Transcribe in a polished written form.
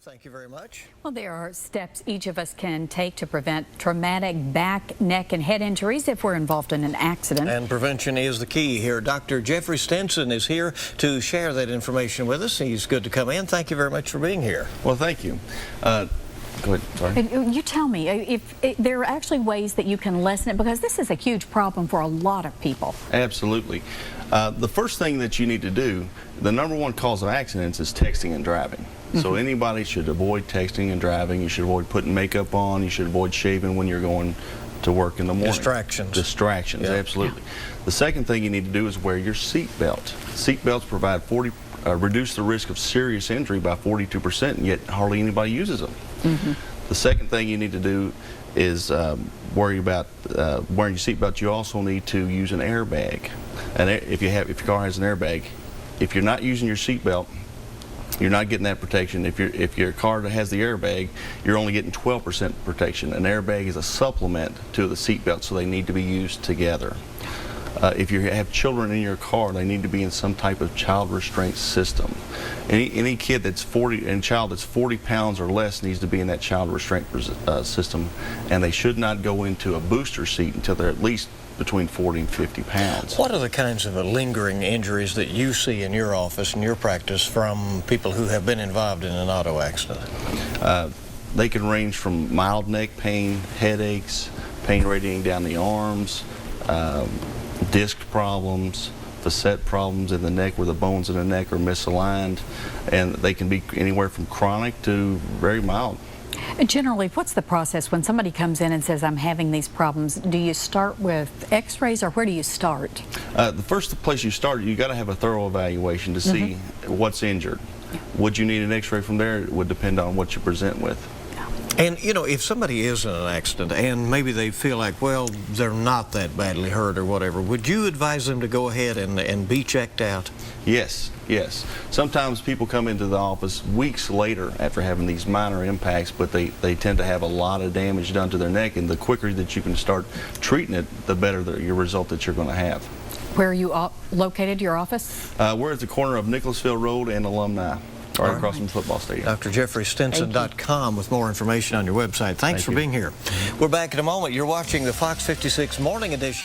Thank you very much. Well, there are steps each of us can take to prevent traumatic back, neck, and head injuries if we're involved in an accident. And prevention is the key here. Dr. Jeffrey Stinson is here to share that information with us. He's good to come in. Thank you very much for being here. Well, thank you. Go ahead. Sorry. You tell me if there are actually ways that you can lessen it, because this is a huge problem for a lot of people. Absolutely. The first thing that you need to do, the #1 cause of accidents is texting and driving. So anybody should avoid texting and driving. You should avoid putting makeup on. You should avoid shaving when you're going to work in the morning. Distractions. Distractions, yeah. Absolutely. Yeah. The second thing you need to do is wear your seat belt. Seat belts provide reduce the risk of serious injury by 42%, and yet hardly anybody uses them. The second thing you need to do is worry about wearing your seatbelt. You also need to use an airbag, and if your car has an airbag, if you're not using your seatbelt, you're not getting that protection. If your car has the airbag, you're only getting 12% protection. An airbag is a supplement to the seatbelt, so they need to be used together. If you have children in your car, they need to be in some type of child restraint system. Any kid that's 40 pounds or less needs to be in that child restraint system, and they should not go into a booster seat until they're at least between 40 and 50 pounds. What are the kinds of lingering injuries that you see in your office, in your practice, from people who have been involved in an auto accident? They can range from mild neck pain, headaches, pain radiating down the arms, disc problems, facet problems in the neck where the bones in the neck are misaligned, and they can be anywhere from chronic to very mild. Generally, what's the process when somebody comes in and says, I'm having these problems? Do you start with x-rays, or where do you start? The first place you start, you got to have a thorough evaluation to see what's injured. Would you need an x-ray from there? It would depend on what you present with. And, you know, if somebody is in an accident and maybe they feel like, well, they're not that badly hurt or whatever, would you advise them to go ahead and be checked out? Yes, yes. Sometimes people come into the office weeks later after having these minor impacts, but they tend to have a lot of damage done to their neck, and the quicker that you can start treating it, the better your result that you're going to have. Where are you located, your office? We're at the corner of Nicholasville Road and Alumni. Right across from the football stadium. DrJeffreyStinson.com with more information on your website. Thanks for being here. We're back in a moment. You're watching the Fox 56 Morning Edition.